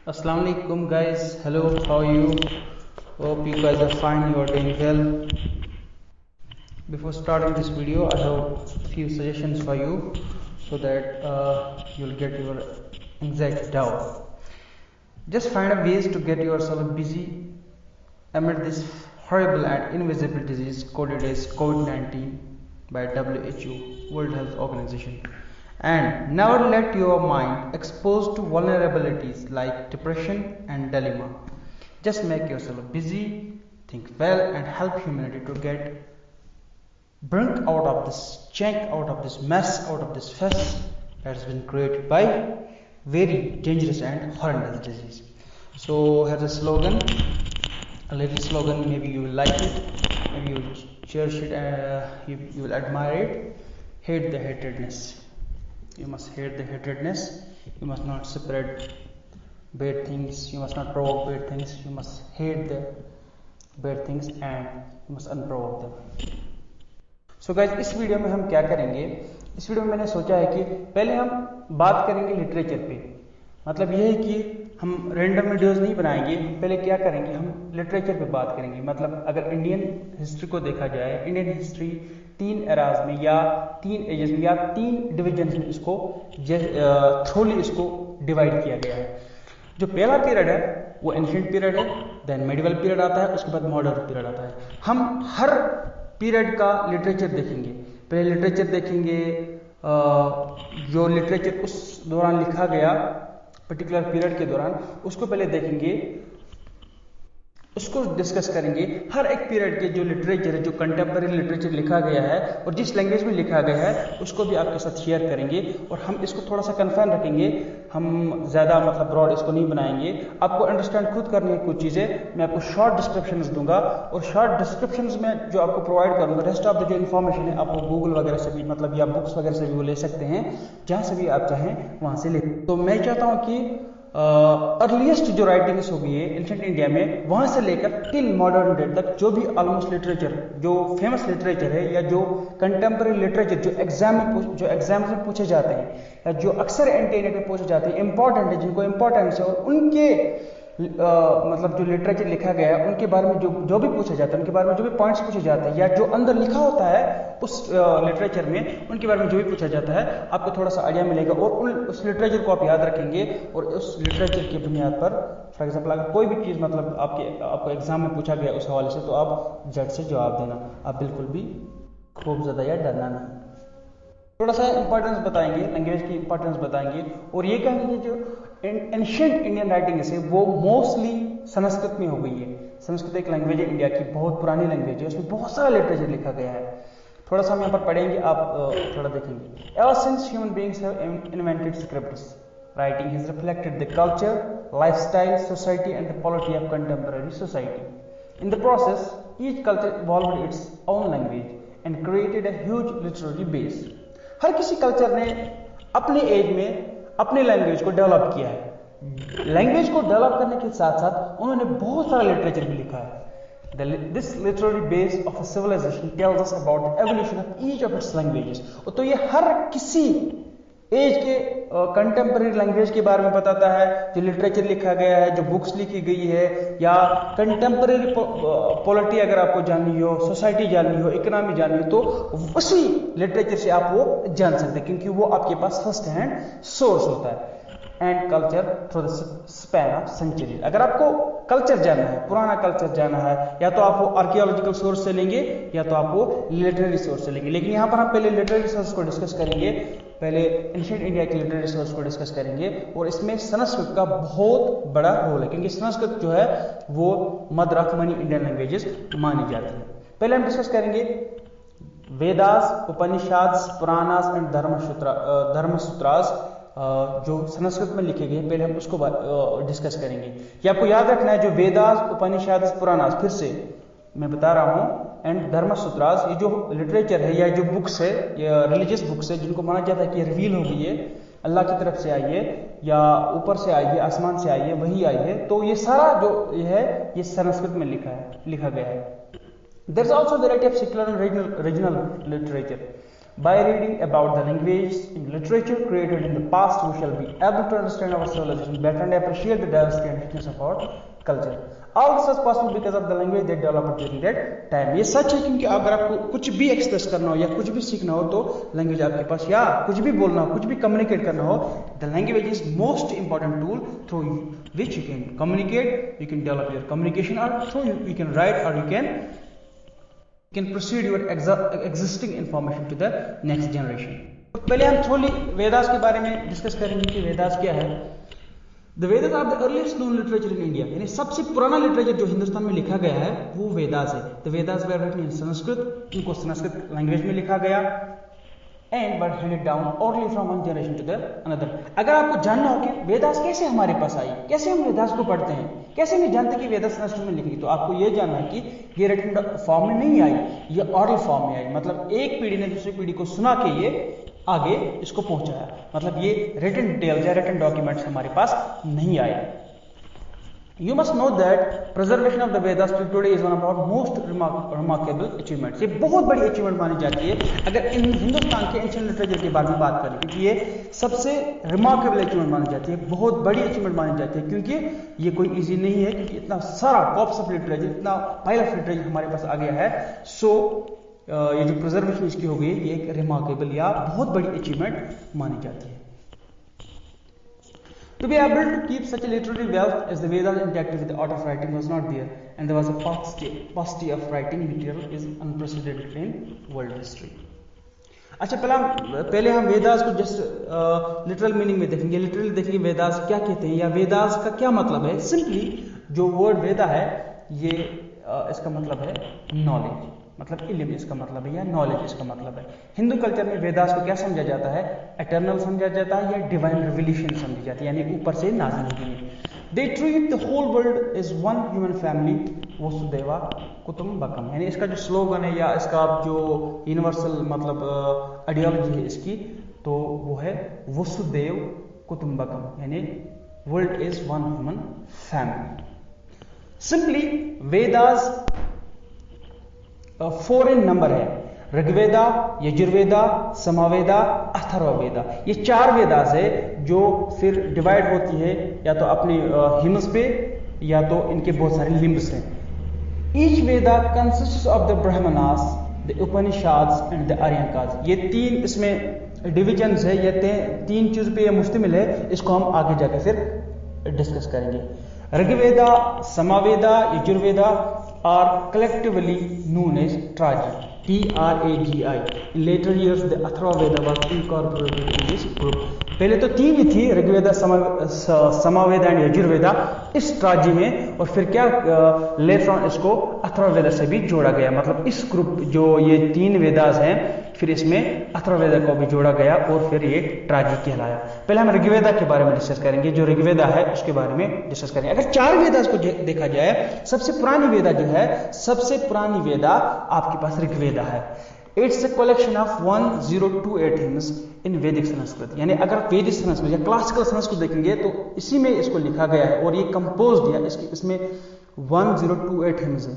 Assalamu alaikum guys. Hello, how are you? Hope you guys are fine, you are doing well. Before starting this video, I have few suggestions for you so that you'll get your anxiety down. Just find a ways to get yourself busy amid this horrible and invisible disease coded as COVID-19 by WHO, World Health Organization. And never let your mind exposed to vulnerabilities like depression and dilemma. Just make yourself busy, think well, and help humanity to get bring out of this junk, out of this mess, out of this fest that has been created by very dangerous and horrendous disease. So here's a slogan, a little slogan. Maybe you will like it, maybe you will cherish it, you will admire it. Hate the hatredness. You must hate the hatredness. You must not spread bad things. You must not provoke bad things. You must hate the bad things and you must unprovoke them. So guys, इस video में हम क्या करेंगे? इस video में मैंने सोचा है कि पहले हम बात करेंगे लिटरेचर पे। मतलब यह है कि हम रैंडम वीडियोस नहीं बनाएंगे। पहले क्या करेंगे, हम लिटरेचर पे बात करेंगे। मतलब अगर इंडियन हिस्ट्री को देखा जाए, इंडियन हिस्ट्री 3 एराज में या 3 एजेस में या 3 डिविजन्स में इसको थ्रोली इसको डिवाइड किया गया है। जो पहला पीरियड है वो एंशिएंट पीरियड है, देन मेडिवल पीरियड आता है, उसके बाद मॉडर्न पीरियड आता है। हम हर पीरियड का लिटरेचर देखेंगे। पहले लिटरेचर देखेंगे, जो लिटरेचर उस दौरान लिखा गया पर्टिकुलर पीरियड के दौरान, उसको पहले देखेंगे, उसको डिस्कस करेंगे। हर एक पीरियड के जो लिटरेचर है, जो कंटेम्पररी लिटरेचर लिखा गया है और जिस लैंग्वेज में लिखा गया है, उसको भी आपके साथ शेयर करेंगे। और हम इसको थोड़ा सा कन्फाइन रखेंगे, हम ज़्यादा मतलब ब्रॉड इसको नहीं बनाएंगे। आपको अंडरस्टैंड खुद करनी है कुछ चीज़ें। मैं आपको शॉर्ट डिस्क्रिप्शंस दूंगा और शॉर्ट डिस्क्रिप्शंस में जो आपको प्रोवाइड करूंगा, रेस्ट ऑफ द जो इन्फॉर्मेशन है आपको गूगल वगैरह से भी मतलब या बुक्स वगैरह से भी वो ले सकते हैं, जहाँ से भी आप चाहें वहाँ से ले। तो मैं चाहता हूँ कि अर्लीस्ट जो राइटिंग्स हो गई है एंशिएंट इंडिया में, वहां से लेकर टिल मॉडर्न डेट तक जो भी ऑलमोस्ट लिटरेचर, जो फेमस लिटरेचर है या जो कंटेम्पररी लिटरेचर जो एग्जाम में पूछे जाते हैं या जो अक्सर एनटीए में पूछे जाते हैं, इंपॉर्टेंट है, जिनको इंपॉर्टेंस है और उनके मतलब जो लिटरेचर लिखा गया है उनके बारे में जो भी पूछा जाता है, उनके बारे में जो भी पॉइंट्स पूछे जाते हैं या जो अंदर लिखा होता है उस लिटरेचर में, उनके बारे में जो भी पूछा जाता है, आपको थोड़ा सा आइडिया मिलेगा। और उस लिटरेचर को आप याद रखेंगे और उस लिटरेचर की बुनियाद पर फॉर एग्जाम्पल अगर कोई भी चीज़ मतलब आपको एग्जाम में पूछा गया उस हवाले से, तो आप झट से जवाब देना। आप बिल्कुल भी खूब ज़्यादा या डरना नहीं। थोड़ा सा इंपॉर्टेंस बताएंगे, लैंग्वेज की इंपॉर्टेंस बताएंगे और ये कहेंगे जो एंशिएंट इंडियन राइटिंग है वो मोस्टली संस्कृत में हो गई है। संस्कृत एक लैंग्वेज है इंडिया की, बहुत पुरानी लैंग्वेज है, उसमें बहुत सारा लिटरेचर लिखा गया है। थोड़ा सा हम यहाँ पर पढ़ेंगे, आप थोड़ा देखेंगे। Ever since human beings have invented scripts, writing has reflected the culture, lifestyle, society and the polity of contemporary society. In the process each culture evolved its own language and created a huge literary base. हर किसी culture ने अपने as में अपने language को develop किया है। Language को डेवलप करने के साथ साथ उन्होंने बहुत सारा लिटरेचर भी लिखा है। This literary base of a civilisation tells us about the evolution of each of its languages. तो ये हर किसी एज के कंटेम्पररी लैंग्वेज के बारे में बताता है, जो लिटरेचर लिखा गया है, जो बुक्स लिखी गई है, या कंटेम्पररी पॉलिटी अगर आपको जाननी हो, सोसाइटी जाननी हो, इकोनॉमी जाननी हो, तो उसी लिटरेचर से आप वो जान सकते हैं, क्योंकि वो आपके पास फर्स्ट हैंड सोर्स होता है। And culture through the span of century. अगर आपको कल्चर जानना है, पुराना कल्चर जानना है, या तो आप वो आर्कियोलॉजिकल सोर्स से लेंगे या तो आप वो लिटरेरी सोर्स से लेंगे। लेकिन यहाँ पर हम पहले लिटरेरी सोर्स को डिस्कस करेंगे, पहले एंशिएंट इंडिया के लिटरेरी सोर्स को डिस्कस करेंगे। और इसमें संस्कृत का बहुत बड़ा रोल है, क्योंकि संस्कृत जो है वो mother of money Indian languages मानी जाती है। पहले हम डिस्कस करेंगे वेदास, उपनिषाद, पुराणास एंड धर्मसूत्रास, जो संस्कृत में लिखे गए, पहले हम उसको डिस्कस करेंगे। ये आपको याद रखना है, जो वेदास, उपनिषाद, पुराणास, फिर से मैं बता रहा हूँ, एंड धर्मसूत्रास, ये जो लिटरेचर है या जो बुक्स है, या रिलीजियस बुक्स है, जिनको माना जाता है कि रिवील हो गई है, अल्लाह की तरफ से आई है या ऊपर से आई है, आसमान से आई है, वही आई है, तो ये सारा जो ये है ये संस्कृत में लिखा गया है। There is also variety of secular and regional literature. By reading about the language and literature created in the past, we shall be able to understand our civilization better and appreciate the diversity and richness of our culture. All this was possible because of the language that developed during that time. ये सच है क्योंकि अगर आपको कुछ भी express करना हो या कुछ भी सीखना हो तो लैंग्वेज आपके पास, या कुछ भी बोलना हो, कुछ भी कम्युनिकेट करना हो, the language is most important tool through which you can communicate, you can develop your communication, और थ्रू यू कैन राइट और you can proceed your existing information to the next generation. पहले हम थोड़ी वेदास के बारे में डिस्कस करेंगे कि वेदास क्या है. The Vedas are the earliest known literature in India, यानी सबसे पुराना लिटरेचर जो हिंदुस्तान में लिखा गया है वो वेदास है. The Vedas were written in Sanskrit, इनको संस्कृत लैंग्वेज में लिखा गया, and were handed down orally from one generation to the another. अगर आपको जानना हो कि वेदास कैसे हमारे पास आई, कैसे हम वेदास को पढ़ते हैं, कैसे नहीं जानते कि वेदास संस्कृत में लिखी, तो आपको ये जानना है कि ये रिटन फॉर्म में नहीं आई, ये ऑरल फॉर्म में आई. मतलब एक पीढ़ी ने दूसरी पीढ़ी को सुना के ये आगे इसको पहुंचाया. मतलब ये रिटन डिटेल्स या रिटन डॉक्यूमेंट्स हमारे पास नहीं आए. You must know that preservation of the Vedas till today is one of our most remarkable achievements. ये बहुत बड़ी अचीवमेंट मानी जाती है अगर इन हिंदुस्तान के एंशिएंट लिटरेचर के बारे में बात करें, क्योंकि ये सबसे रिमार्केबल अचीवमेंट मानी जाती है, बहुत बड़ी अचीवमेंट मानी जाती है, क्योंकि ये कोई इजी नहीं है, क्योंकि इतना सारा कॉप्स ऑफ लिटरेचर, इतना पाइल ऑफ लिटरेचर हमारे पास आ गया है. सो ये जो प्रिजर्वेशन इसकी हो गई, ये एक रिमार्केबल या बहुत बड़ी अचीवमेंट मानी जाती है. To be able to keep such a literary wealth as the Vedas intact with the art of writing was not there, and there was a paucity of writing material is unprecedented in world history. अच्छा, पहले हम वेदास को just literal meaning में देखेंगे. Literally देखेंगे वेदास क्या कहते हैं या वेदास का क्या मतलब है. सिंपली जो वर्ड वेदा है ये इसका मतलब है नॉलेज, मतलब इल्म इसका मतलब है, या नॉलेज इसका मतलब है. हिंदू कल्चर में वेदास को क्या समझा जाता है, एटर्नल समझा जाता है या डिवाइन रिवलेशन समझी जाती है, यानी ऊपर से नाज़िल हुई. They treat the whole world is one human family Vasudhaiva Kutumbakam, यानी इसका जो स्लोगन है या इसका जो यूनिवर्सल मतलब आइडियोलॉजी है इसकी, तो वो है वसुदेव कुटुंबकम, यानी world is one human family. Simply Vedas 4 in number है. ऋग्वेदा, यजुर्वेदा, समवेदा, अथर्ववेदा, ये 4 वेदास है जो फिर डिवाइड होती है या तो अपनी हिम्स पे या तो इनके बहुत सारे लिम्ब्स हैं. Each Veda consists of the Brahmanas, the Upanishads and the Aranyakas. ये 3 इसमें डिविजन्स है, ये 3 चीज पे ये मुश्तमिल है. इसको हम आगे जाकर फिर डिस्कस करेंगे. Rigveda, Samaveda, Yajurveda are collectively known as Traji, T-R-A-G-I. In later years, the Atharvaveda was incorporated in this group. पहले तो 3 ही थी, ऋग्वेदा, समवेदा एंड यजुर्वेदा इस ट्राजी में, और फिर क्या लेटर ऑन इसको अथर्ववेदा से भी जोड़ा गया. मतलब इस ग्रुप जो ये 3 वेदास हैं, फिर इसमें अथर्ववेदा को भी जोड़ा गया और फिर ये ट्राजी कहलाया. पहले हम ऋग्वेदा के बारे में डिस्कस करेंगे, जो ऋग्वेदा है उसके बारे में डिस्कस करेंगे. अगर 4 वेदास को देखा जाए, सबसे पुरानी वेदा जो है, सबसे पुरानी वेदा आपके पास ऋग्वेदा है. It's a collection of 1028 hymns in Vedic Sanskrit, यानी अगर वैदिक संस्कृत या क्लासिकल संस्कृत देखेंगे तो इसी में इसको लिखा गया है, और ये कंपोज्ड है, इसमें 1028 हिम्स है,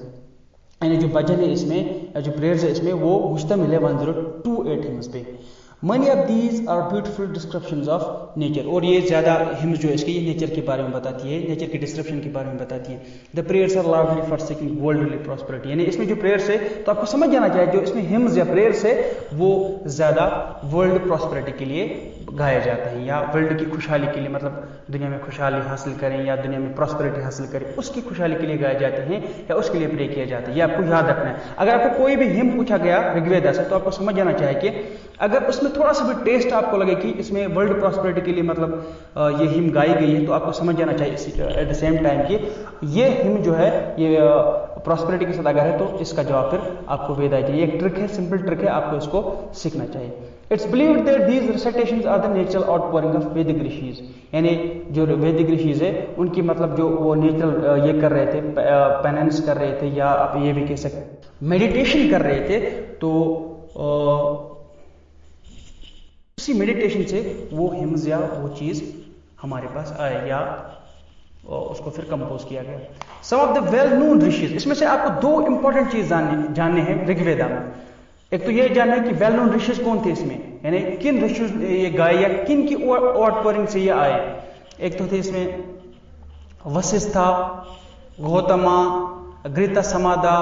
यानी जो भजन है इसमें या जो प्रेयर्स है इसमें वो मुश्तमिल है 1028 हिम्स पे. Many of these are beautiful descriptions of nature, और ये ज़्यादा हिम्स जो है इसके ये नेचर के बारे में बताती है, नेचर की डिस्क्रिप्शन के बारे में बताती है. The prayers are largely for seeking worldly prosperity, यानी इसमें जो प्रेयर्स है तो आपको समझ जाना चाहिए जो इसमें हिम्स या प्रेयर्स है वो ज़्यादा वर्ल्ड प्रॉस्पेरिटी के लिए गाए जाते हैं, या वर्ल्ड की खुशहाली के लिए, मतलब दुनिया में खुशहाली हासिल करें या दुनिया में प्रॉस्पेरिटी हासिल करें, उसकी खुशहाली के लिए गाए जाते हैं या उसके लिए प्रे किया जाता है. ये आपको याद रखना है. अगर आपको कोई भी हिम पूछा गया ऋग्वेदा से तो आपको समझ जाना चाहिए कि अगर उसमें थोड़ा सा भी टेस्ट आपको लगे कि इसमें वर्ल्ड प्रॉस्पेरिटी के लिए मतलब ये हिम गाई गई है, तो आपको समझ जाना चाहिए एट द सेम टाइम कि ये हिम जो है ये प्रॉस्पेरिटी के साथ अगर है तो इसका जवाब फिर आपको वेदा चाहिए. एक ट्रिक है, सिंपल ट्रिक है, आपको इसको सीखना चाहिए. It's believed that these recitations are the natural outpouring of Vedic rishis, यानी जो वैदिक ऋषिज है उनकी मतलब जो वो नेचुरल ये कर रहे थे, पेनेंस कर रहे थे, या आप ये भी कह सकते मेडिटेशन कर रहे थे, तो उसी मेडिटेशन से वो हिम्स या वो चीज हमारे पास आए या उसको फिर कंपोज किया गया. Some of the well known rishis, इसमें से आपको 2 इंपॉर्टेंट चीज जानने हैं ऋग्वेदा में. एक तो ये जानना है कि वेल नोन ऋषिज कौन थे इसमें, यानी किन ऋषिज ने ये गाए या किन की आउटपोरिंग से ये आए। एक तो थे इसमें वशिष्ठा, गौतमा, घृता समादा,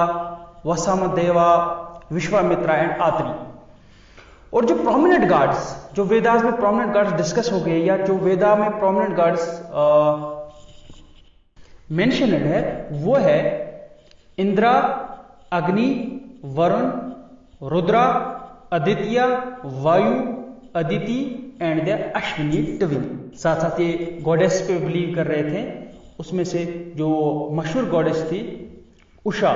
वसामदेवा, विश्वामित्रा एंड आत्रि। और जो प्रोमिनेंट गॉड्स, जो वेदास में प्रोमिनेंट गॉड्स डिस्कस हो गए या जो वेदा में प्रोमिनेंट गॉड्स मेंशनड है, वो है इंद्रा, अग्नि, वरुण, रुद्रा, आदित्य, वायु, Aditi and the Ashwini twin. साथ साथ ये गॉडेस पे बिलीव कर रहे थे। उसमें से जो मशहूर गॉडेस थी उषा,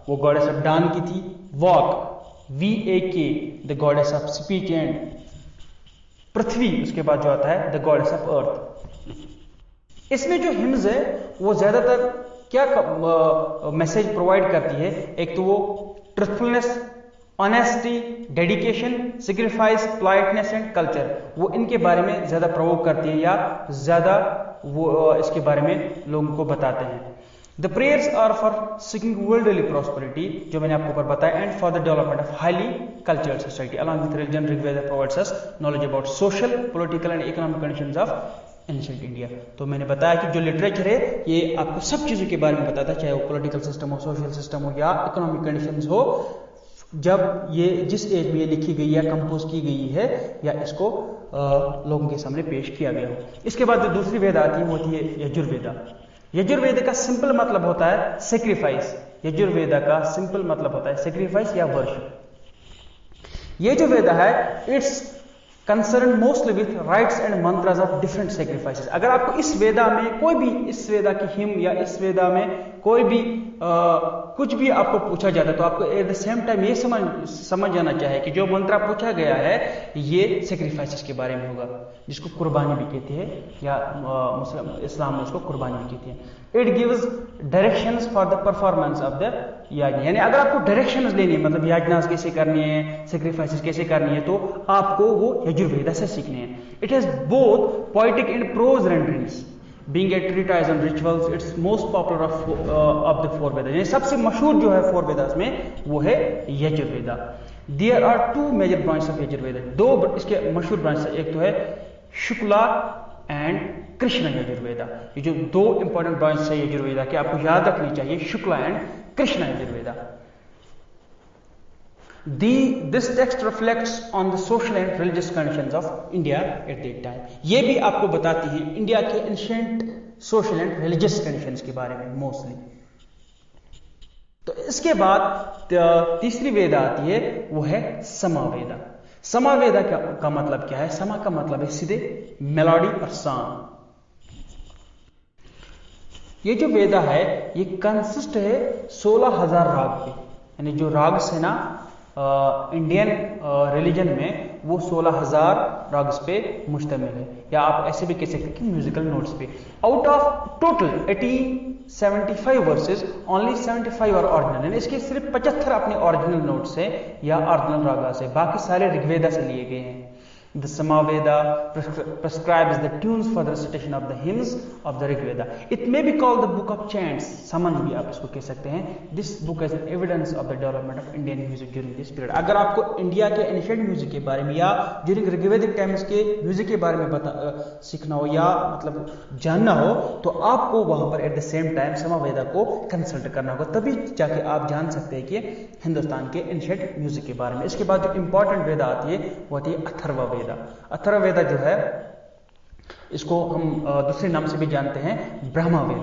वो गॉडेस ऑफ डान की थी। Vak, VAK, the goddess of speech and Prithvi, उसके बाद जो आता है द गॉडेस ऑफ अर्थ। इसमें जो हिम्स है वो ज्यादातर क्या मैसेज प्रोवाइड करती है, एक तो वो truthfulness, honesty, dedication, sacrifice, politeness and culture, वो इनके बारे में ज्यादा प्रोवोक करती है या ज्यादा वो इसके बारे में लोगों को बताते हैं। The prayers are for seeking worldly prosperity, जो मैंने आपको ऊपर बताया, and for the development of highly cultural society along with religion. Rigveda provides us knowledge about social, political and economic conditions of ancient India. तो मैंने बताया कि जो लिटरेचर है ये आपको सब चीजों के बारे में बताता है, चाहे वो पॉलिटिकल सिस्टम हो, सोशल सिस्टम हो या इकोनॉमिक कंडीशंस हो, जब ये जिस एज में ये लिखी गई या कंपोज की गई है या इसको लोगों के सामने पेश किया गया हो। इसके बाद जो दूसरी वेद आती है वो होती है यजुर्वेदा। यजुर्वेद का सिंपल मतलब होता है सेक्रीफाइस। यजुर्वेद का सिंपल मतलब होता है सेक्रीफाइस या वर्शिप। ये जो वेद है its concern mostly with rites and mantras of different sacrifices. अगर आपको इस वेदा में कोई भी, इस वेदा की हिम या इस वेदा में कोई भी कुछ भी आपको पूछा जाता है तो आपको एट द सेम टाइम ये समझ जाना चाहिए कि जो मंत्र पूछा गया है ये सेक्रीफाइसेस के बारे में होगा, जिसको कुर्बानी भी कहते हैं या मुस्लिम इस्लाम में उसको कुर्बानी भी कहते हैं। It gives directions for the performance of the yajna, यानी अगर आपको डायरेक्शंस लेनी है, मतलब याजनास कैसे करनी है, सेक्रीफाइसेस कैसे करनी है, तो आपको वो यजुर्वेद से सीखने हैं। It has both poetic and prose renderings. Being a treatise on rituals, it's most popular of the four Vedas. यानी सबसे मशहूर जो है फोर वेदास में वो है Yajurveda. There are two major branches of Yajurveda. दो इसके मशहूर ब्रांच, एक तो है शुक्ला एंड कृष्ण यजुर्वेदा। ये जो दो इंपॉर्टेंट ब्रांच है यजुर्वेदा के आपको याद रखनी चाहिए, Shukla and Krishna Yajurveda. This text reflects on the social and religious conditions of India at that time. ये भी आपको बताती है इंडिया के ancient social and religious conditions के बारे में मोस्टली। तो इसके बाद तीसरी वेदा आती है वो है समावेदा। समावेदा का मतलब क्या है? समा का मतलब है सीधे मेलोडी और सॉन्ग। ये जो वेदा है ये कंसिस्ट है 16,000 राग पे, यानी जो राग से ना इंडियन रिलीजन में वो 16,000 राग्स पे मुश्तमिल है, या आप ऐसे भी कह सकते हैं कि म्यूजिकल नोट्स पे। Out of total 75 versus only 75 और ओरिजिनल, यानी इसके सिर्फ 75 अपने ओरिजिनल नोट्स हैं या ओरिजिनल रागास है, बाकी सारे ऋग्वेदा से लिए गए हैं। The Samaveda prescribes the tunes for the recitation of the hymns of the Rigveda. It may be called the book of chants. समन भी आप इसको कह सकते हैं। This book is an evidence of the development of Indian music during this period. अगर आपको India के ancient music के बारे में या ड्यूरिंग ऋग्वेदिक टाइम्स के म्यूजिक के बारे में सीखना हो या मतलब जानना हो तो आपको वहां पर एट द सेम टाइम समावेदा को कंसल्ट करना होगा, तभी जाके आप जान सकते हैं कि हिंदुस्तान के एंशिएंट म्यूजिक के बारे में। इसके बाद जो इंपॉर्टेंट वेदा आती है वो आती है अथर्ववेद। अथर्ववेद जो है इसको हम दूसरे नाम से भी जानते हैं ब्रह्मवेद।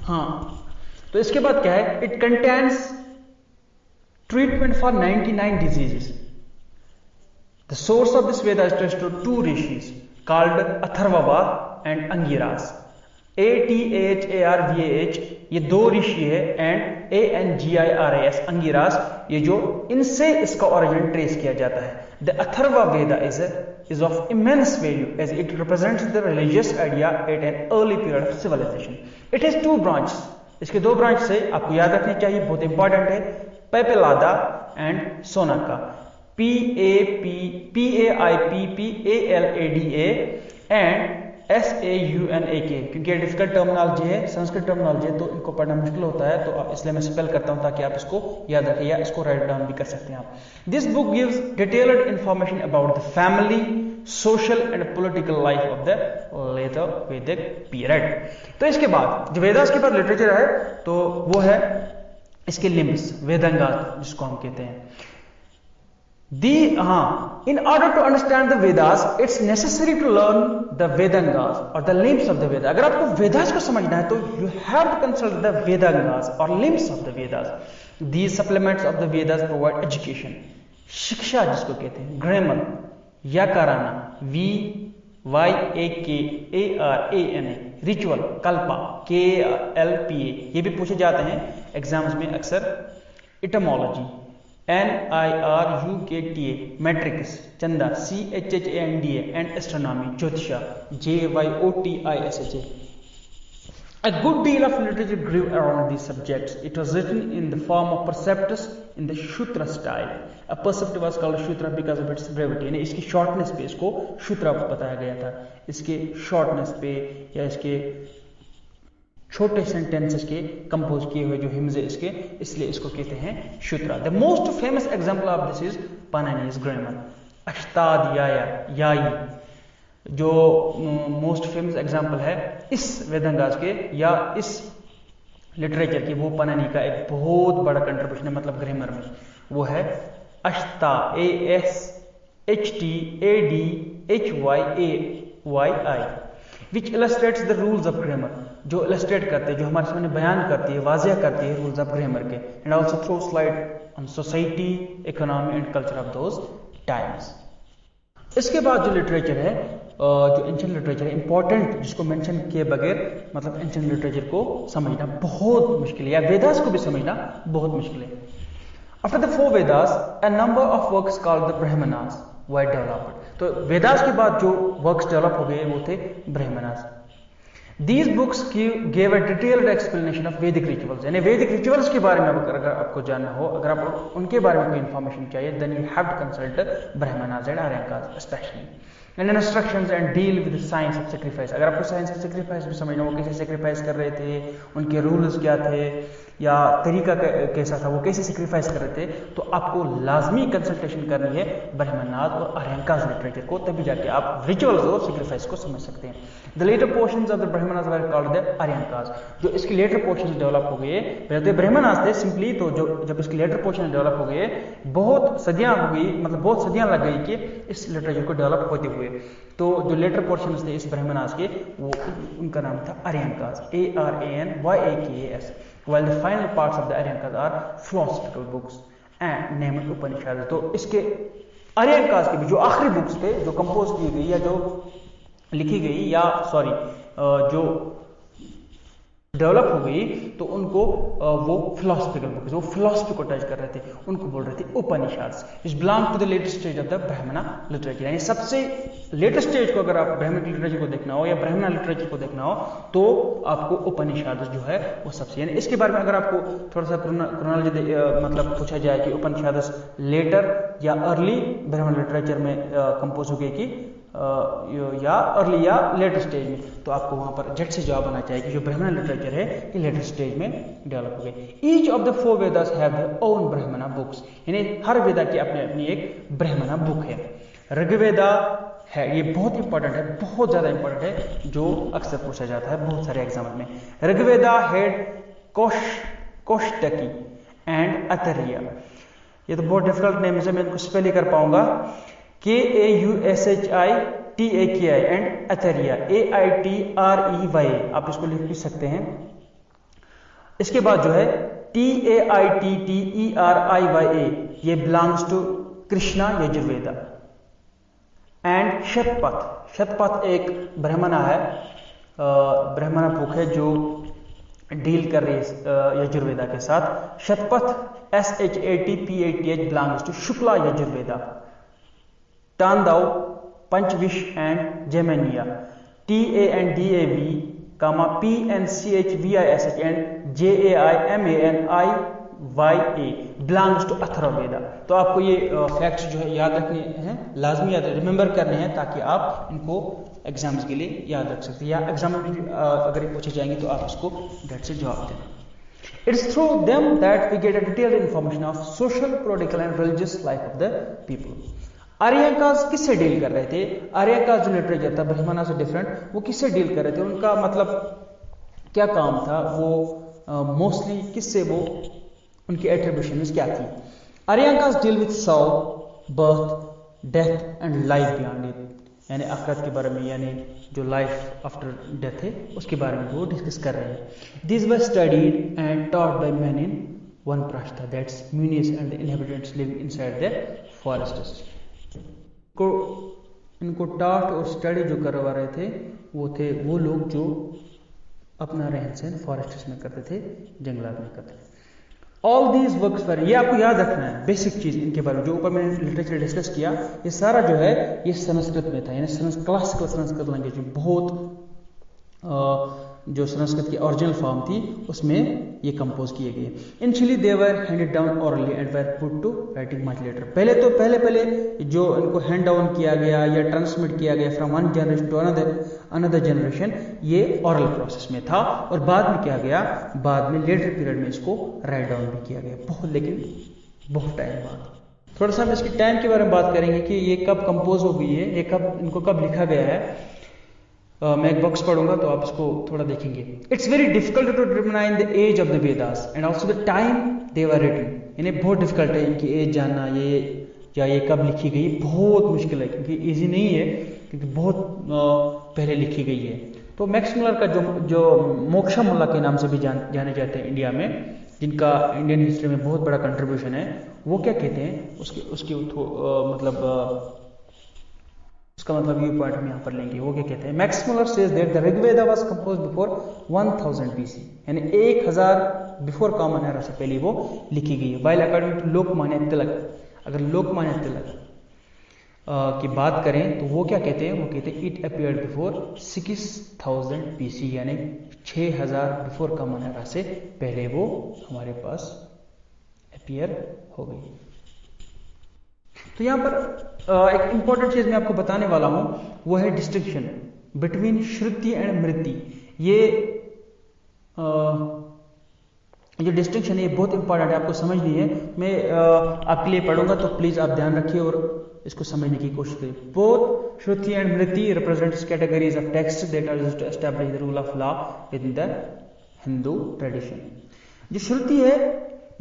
हाँ, तो इसके बाद क्या है? It contains treatment for 99 diseases. The source of this Veda is traced to two rishis called Atharva and Angiras. ATHARVAH ये दो ऋषि है, एंड ANGIRAS अंगिरास, ये जो इनसे इसका ओरिजिन ट्रेस किया जाता है। The Atharva Veda is of immense value as it represents the religious idea at an early period of civilization. It has two branches. इसके दो ब्रांच से आपको याद रखनी चाहिए, बहुत इंपॉर्टेंट है, Paippalada and Shaunaka. PAIPPALADA and SAUNAK, क्योंकि ये डिफिकल्ट टर्मिनोलॉजी है, संस्कृत टर्मिनोलॉजी है, तो इनको पढ़ना मुश्किल होता है, तो इसलिए मैं स्पेल करता हूं ताकि आप इसको याद रखें या इसको राइट डाउन भी कर सकते हैं आप। This book gives detailed information about the family, social and political life of the later Vedic period. तो इसके बाद जो वेदास के बाद लिटरेचर है तो वो है इसके लिम्स, वेदांगास जिसको हम कहते हैं। In order to understand the Vedas, it's necessary to learn the Vedangas or the limbs of the Vedas. अगर आपको वेदास को समझना है तो you have to consult the Vedangas or limbs of the Vedas. These supplements of the Vedas provide education. शिक्षा जिसको कहते हैं, ग्रामर, व्याकरण, VYAKARANA, रिचुअल, कल्पा, KLPA, ये भी पूछे जाते हैं एग्जाम्स में अक्सर। Etymology, NIRUKTA, metrics, chhanda, CHHANDA, and astronomy, jyotisha, JYOTISHA. A good deal of literature grew around these subjects. It was written in the form of precepts in the Shutra style. A precept was called Shutra because of its brevity. यानी इसकी shortness पे इसको शूद्रा बताया गया था, इसके shortness पे या इसके छोटे सेंटेंसेस के कंपोज किए हुए जो हिम्स है इसके, इसलिए इसको कहते हैं शूद्रा। The most famous example of this is Panini's grammar, Ashtadhyayi, जो मोस्ट फेमस एग्जांपल है इस वेदांगास के या इस लिटरेचर की, वो पाणिनी का एक बहुत बड़ा कंट्रीब्यूशन है, मतलब ग्रामर में, वो है अष्टा, ASHTADHYAYI, which illustrates the rules of grammar, जो इलस्ट्रेट करते हैं, जो हमारे सामने बयान करती है, वाजिया करती है रूल्स ऑफ ग्रामर के, and also throw slide on society, economy and culture of those times. इसके बाद जो लिटरेचर है, जो एंशिएंट लिटरेचर है इंपॉर्टेंट, जिसको मेंशन किए बगैर मतलब एंशिएंट लिटरेचर को समझना बहुत मुश्किल है, या वेदास को भी समझना बहुत मुश्किल है। After the 4 Vedas a number of works called the Brahmanas were developed. तो वेदास के बाद जो वर्क्स डेवलप हो गए वो थे Brahmanas. These books gave a detailed explanation of Vedic rituals. यानी वैदिक रिचुअल्स के बारे में अगर आपको जानना हो, अगर आप उनके बारे में कोई इन्फॉर्मेशन चाहिए, then you have to consult Brahmanas and Aryankas especially. And instructions and deal with the science of sacrifice. अगर आपको साइंस ऑफ सेक्रीफाइस भी समझना हो, कैसे सेक्रीफाइस कर रहे थे, उनके रूल्स क्या थे या तरीका कैसा था, वो कैसे सेक्रीफाइस कर रहे थे, तो आपको लाजमी कंसल्टेशन करनी है ब्राह्मणास और आर्यंकास लिटरेचर को, तभी जाके आप रिचुअल्स और सेक्रीफाइस को समझ सकते हैं। The later portions of the Brahmanas were called the Aranyakas. जो इसके लेटर पोर्शंस डेवलप हो गए, पहले तो ब्राह्मणास थे सिंपली, तो जब इसके लेटर पोर्शन डेवलप हो गए, बहुत सदियां हो गई, मतलब बहुत सदियां लग गई कि इस लिटरेचर को डेवलप होते हुए, तो जो लेटर पोर्शंस थे इस ब्राह्मणास के, वो उनका नाम था आर्यंकास, ARANYAKAS, while the final parts of the Aryankas are philosophical books and named Upanishads। तो इसके आर्यंकास के भी जो आखिरी बुक्स थे जो कंपोज की गई या जो लिखी गई या जो डेवलप हो गई, तो उनको वो फिलोसफिकल बुक्स, वो फिलोसफी को टच कर रहे थे, उनको बोल रहे थे Upanishads. Is belong to the latest stage of the Brahmana literature. यानी सबसे लेटेस्ट स्टेज को अगर आप ब्राह्मण लिटरेचर को देखना हो या ब्राह्मणा लिटरेचर को देखना हो, तो आपको उपनिषाद जो है वो सबसे, यानी इसके बारे में अगर आपको थोड़ा सा क्रोनोलॉजी मतलब पूछा जाए कि उपनिषाद लेटर या अर्ली ब्राह्मण लिटरेचर में कंपोज हो गई कि या अर्ली या लेटर स्टेज में, तो आपको वहां पर झट से जवाब आना चाहिए कि जो ब्राह्मण लिटरेचर है ये लेटर स्टेज में डेवलप हो गई। Each of the 4 Vedas have their own ब्राह्मणा बुक्स, यानी हर वेदा की अपनी अपनी एक ब्राह्मणा बुक है। ऋग्वेदा है, ये बहुत इंपॉर्टेंट है, बहुत ज्यादा इंपॉर्टेंट है, जो अक्सर पूछा जाता है बहुत सारे एग्जाम में। Rigveda had Kaushitaki and Aitareya. ये तो बहुत डिफिकल्ट नेम है, मैं इनको स्पेल ही कर पाऊंगा, KAUSHITAKI एंड अतरिया, AITREY, आप इसको लिख भी सकते हैं। इसके बाद जो है TAITTERIYA, ये belongs to Krishna Yajurveda. And Shatapatha एक ब्राह्मणा है, ब्राह्मणा बुक है जो डील कर रही है यजुर्वेदा के साथ। Shatapatha SHATPATH belongs to Shukla Yajurveda. Tandava, Panchavimsha and Jaiminiya, TANDAV, PNCHVISH एंड JAIMANIAI YA belongs to Atharvaveda. तो आपको ये फैक्ट्स जो है याद रखने हैं, लाजमी याद रिमेंबर करने हैं, ताकि आप इनको एग्जाम्स के लिए याद रख सकते हैं, या एग्जाम में अगर ये पूछे जाएंगे तो आप इसको डेट से जवाब देना। It's through them that we get a detailed information of social, political and religious life of the people. आर्यकाज किससे डील कर रहे थे? आर्यकाज जो लिटरेचर था ब्राह्मणा से डिफरेंट, वो किससे डील कर रहे थे, उनका मतलब क्या काम था, वो मोस्टली किससे, वो उनकी एट्रीब्यूशंस क्या थी? Aranyakas deal with soul, birth, death and life beyond it, यानी आखिरत के बारे में, यानी जो लाइफ आफ्टर डेथ है उसके बारे में वो डिस्कस कर रहे हैं। This were studied and taught by man in Vanaprastha, that's munis and the inhabitants living inside the forests. को इनको टॉट और स्टडी जो करवा रहे थे वो थे वो लोग जो अपना रहन सहन फॉरेस्ट्स में करते थे, जंगलात में करते थे। ऑल दीज वर्क्स पर, ये आपको याद रखना है बेसिक चीज इनके बारे में, जो ऊपर मैंने लिटरेचर डिस्कस किया, ये सारा जो है ये संस्कृत में था, यानी क्लासिकल संस्कृत लैंग्वेज में, बहुत जो संस्कृत की ओरिजिनल फॉर्म थी उसमें ये कंपोज किए गए। Initially they were handed down orally and were put to writing much later. पहले जो इनको हैंड डाउन किया गया या ट्रांसमिट किया गया from one generation to another generation, ये ओरल प्रोसेस में था, और बाद में क्या गया, बाद में लेटर पीरियड में इसको राइट डाउन भी किया गया, बहुत टाइम बाद। थोड़ा सा हम इसकी टाइम के बारे में बात करेंगे कि ये कब कंपोज हो गई है, ये इनको कब लिखा गया है। मैं एक बॉक्स पढ़ूंगा तो आप इसको थोड़ा देखेंगे। It's very difficult to determine the age of the Vedas and also the time they were written, यानी बहुत डिफिकल्ट है इनकी एज जानना, ये कब लिखी गई, बहुत मुश्किल है, क्योंकि इजी नहीं है, क्योंकि बहुत पहले लिखी गई है। तो मैक्स मुलर का जो मोक्षा मुल्ला के नाम से भी जाने जाते हैं इंडिया में, जिनका इंडियन हिस्ट्री में बहुत बड़ा कंट्रीब्यूशन है, वो क्या कहते हैं, उसका मतलब ये पॉइंट हम यहाँ पर लेंगे। वो क्या कहते हैं, Max Muller says that the Rigveda was composed before 1000 BC, यानी 1000 बिफोर कॉमन एरा से पहले वो लिखी गई है। While according to Lokmanya Tilak, अगर लोकमान्य तिलक की बात करें तो वो क्या कहते हैं, वो कहते हैं इट अपीयर्ड बिफोर 6000 BC, यानी 6000 बिफोर कॉमन एरा से पहले वो हमारे पास अपीयर हो गई। तो यहाँ पर एक इंपॉर्टेंट चीज मैं आपको बताने वाला हूं, वो है डिस्टिंक्शन बिटवीन श्रुति एंड मृति। ये डिस्टिंक्शन है, बहुत इंपॉर्टेंट है, आपको समझनी है। मैं आपके लिए पढ़ूंगा तो प्लीज आप ध्यान रखिए और इसको समझने की कोशिश करिए। Both Shruti and Smriti represents categories of text that are used to establish the rule of law with the Hindu tradition. जो श्रुति है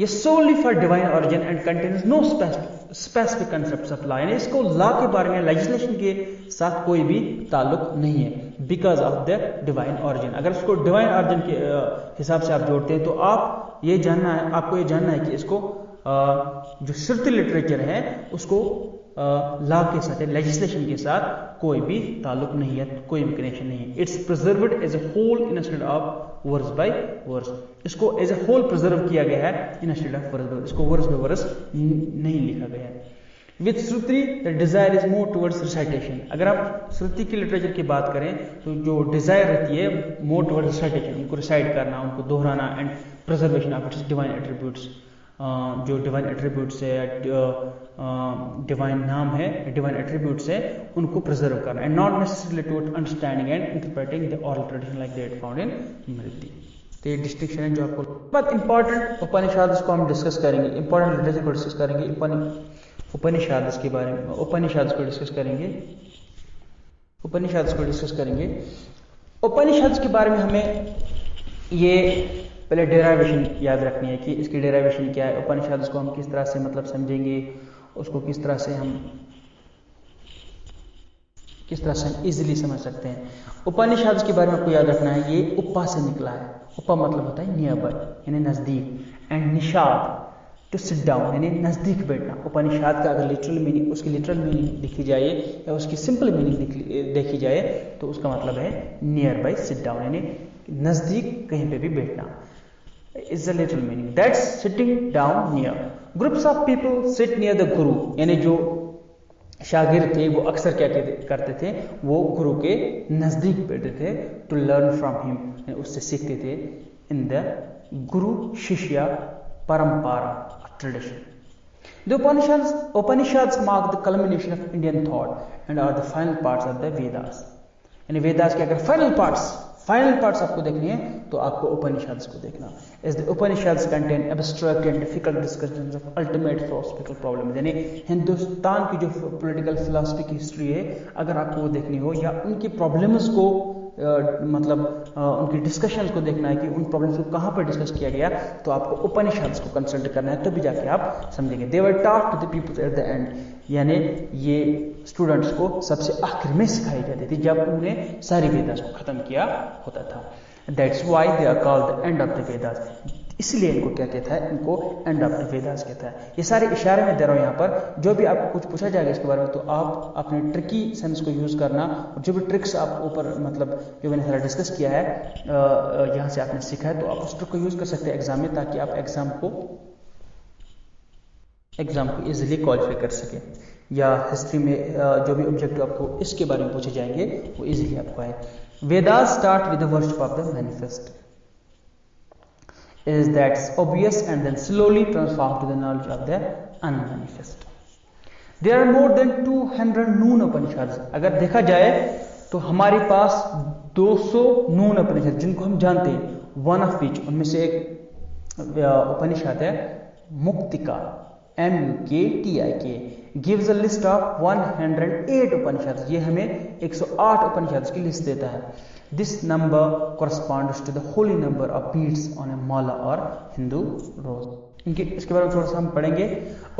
ये solely for divine origin and contains no specific concepts of law, यानी इसको लॉ के बारे में, लेजिस्लेशन के साथ कोई भी ताल्लुक नहीं है, because of the divine origin. अगर इसको डिवाइन ऑरिजिन के हिसाब से आप जोड़ते हैं तो आपको ये जानना है कि इसको जो श्रुति लिटरेचर है उसको लॉ के साथ, लेजिस्लेशन के साथ कोई भी ताल्लुक नहीं है, कोई भी कनेक्शन नहीं है। It's preserved as a whole instead of verse by verse, इसको एज ए होल प्रिजर्व किया गया है instead of verse by verse, इसको वर्स बाय वर्स नहीं लिखा गया है। With Shruti the desire is more towards recitation. अगर आप श्रुति की लिटरेचर की बात करें तो जो डिजायर रहती है मोर टुवर्ड्स रिसाइटेशन, उनको रिसाइट करना, उनको दोहराना, and preservation of its divine attributes, जो डिवाइन एट्रीब्यूट्स है, डिवाइन नाम है, डिवाइन एट्रीब्यूट्स है, उनको प्रिजर्व करना, and not necessarily toward understanding and interpreting the oral tradition like that found in मृति। तो ये डिस्टिंक्शन है जो आपको बहुत इंपॉर्टेंट। उपनिषद को हम डिस्कस करेंगे, इंपॉर्टेंट लिटरेचर को डिस्कस करेंगे, उपनिषद के बारे में, उपनिषद को डिस्कस करेंगे, उपनिषद को डिस्कस करेंगे। उपनिषद के बारे में हमें ये पहले डेराइवेशन याद रखनी है कि इसकी डेराइवेशन क्या है, उपनिषद को हम किस तरह से मतलब समझेंगे, उसको किस तरह से हम इजीली समझ सकते हैं। उपनिषद के बारे में आपको याद रखना है, ये उपा से निकला है। उपा मतलब होता है नियर बाय, यानी नजदीक, एंड निषाद टू सिट डाउन, यानी नजदीक बैठना। उपनिषद का अगर लिटरल मीनिंग, उसकी लिटरल मीनिंग देखी जाए या उसकी सिंपल मीनिंग देखी जाए तो उसका मतलब है नियर बाय सिट डाउन, यानी नजदीक कहीं पे भी बैठना is the literal meaning. That's sitting down near. Groups of people sit near the guru, यानी जो शागिर्द थे वो अक्सर क्या करते थे, वो गुरु के नजदीक बैठते थे, to learn from him, उससे सीखते थे। in the guru shishya parampara, a tradition. The Upanishads mark the culmination of Indian thought and are the final parts of the Vedas. यानी वेदास के अगर फाइनल पार्ट्स आपको देखने हैं तो आपको उपनिषद्स को देखना. As the Upanishads contain abstract and difficult discussions of ultimate philosophical problems. यानी हिंदुस्तान की जो पॉलिटिकल फिलॉसफी की हिस्ट्री है, अगर आपको वो देखनी हो या उनकी प्रॉब्लम्स को उनकी डिस्कशंस को देखना है कि उन प्रॉब्लम्स को कहाँ पर डिस्कस किया गया, तो आपको उपनिषद्स को कंसल्ट करना है, तो भी जाके आप समझेंगे. They were taught to the people at the end, यानी ये स्टूडेंट्स को सबसे आखिर में सिखाई जाती थी जब उन्होंने सारी वेदास को खत्म किया होता था. That's why they are called the end of the Vedas. इसलिए इनको क्या कहता है, इनको एंड ऑफ द वेदास कहता है. ये सारे इशारे में दे रहा हूँ यहाँ पर. जो भी आपको कुछ पूछा जाएगा इसके बारे में तो आप अपने ट्रिकी सेंस को यूज़ करना, और जो भी ट्रिक्स आप ऊपर मतलब जो मैंने सारा डिस्कस किया है यहाँ से आपने सीखा है, तो आप उस ट्रिक को यूज़ कर सकते हैं एग्जाम में, ताकि आप एग्जाम को इजीली क्वालिफाई कर सकें, या हिस्ट्री में जो भी ऑब्जेक्टिव आपको इसके बारे में पूछे जाएंगे वो इजीली आपको आए. Vedas start with the worship of the manifest, is that's obvious and then slowly transformed to the knowledge of the unmanifest. There are more than 200 नून उपनिषद. अगर देखा जाए तो हमारे पास 200 नून उपनिषद जिनको हम जानते हैं. वन ऑफ विच, उनमें से एक उपनिषद है Muktika, MUKTIK, gives a list of 108 उपनिषद. ये हमें 108 उपनिषद की लिस्ट देता है. This number corresponds to the holy number of beads on a mala or Hindu rose. इसके बारे में थोड़ा सा हम पढ़ेंगे.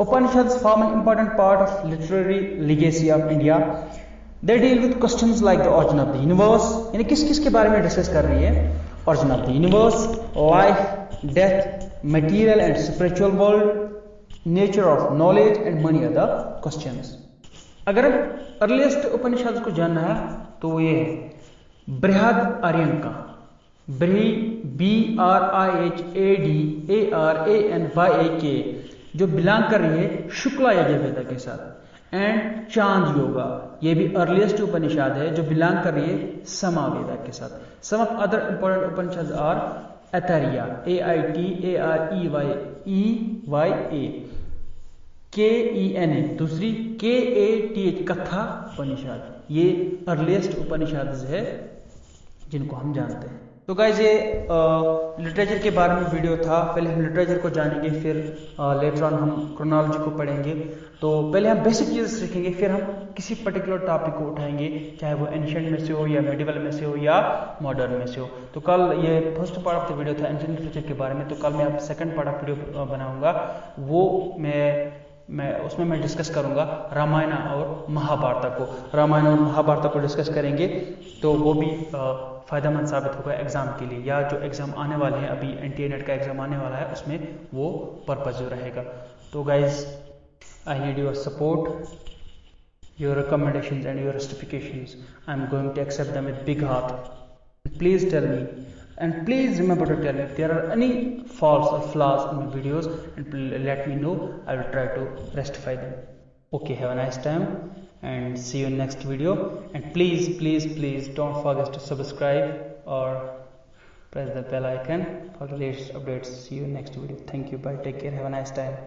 Upanishads form an important part of literary legacy of India. They deal with questions like the origin of the universe. यानी किस के बारे में डिस्कस कर रही है? Origin of the universe, life, death, material and spiritual world, nature of knowledge and many other questions. अगर earliest उपनिषद को जानना है तो वो ये है बृहद आर्यनका, BRIHADARANYK, जो बिलोंग कर रही है शुक्ला यजुर्वेद के साथ. एंड चांद योगा, ये भी अर्लीस्ट उपनिषद है जो बिलोंग कर रही है समावेदा के साथ. Some of other important Upanishads are Aitareya, AITAREYA, KENA, दूसरी KATH, कथा उपनिषद. ये अर्लीस्ट उपनिषद है जिनको हम जानते हैं. तो गाइज ये लिटरेचर के बारे में वीडियो था. पहले हम लिटरेचर को जानेंगे, फिर लेटर ऑन हम क्रोनोलॉजी को पढ़ेंगे. तो पहले हम बेसिक चीज़ें सीखेंगे, फिर हम किसी पर्टिकुलर टॉपिक को उठाएंगे, चाहे वो एंशिएंट में से हो या मेडिवल में से हो या मॉडर्न में से हो. तो कल ये first part of the video था एंशिएंट लिटरेचर के बारे में. तो कल मैं आप सेकंड पार्ट ऑफ वीडियो बनाऊंगा, वो उसमें मैं डिस्कस करूंगा रामायण और महाभारत को. रामायण और महाभारत को डिस्कस करेंगे, तो वो भी फ़ायदेमंद साबित होगा एग्ज़ाम के लिए, या जो एग्ज़ाम आने वाले हैं, अभी NTA-NET का एग्ज़ाम आने वाला है, उसमें वो पर्पज़ रहेगा. तो guys I need your support, your recommendations and your justifications. I am going to accept them with big heart. Please tell me, and please remember to tell me if there are any faults or flaws in my videos, and let me know. I will try to rectify them. Okay, have a nice time and see you in next video. And please don't forget to subscribe or press the bell icon for the latest updates. See you in next video. Thank you, bye, take care, have a nice time.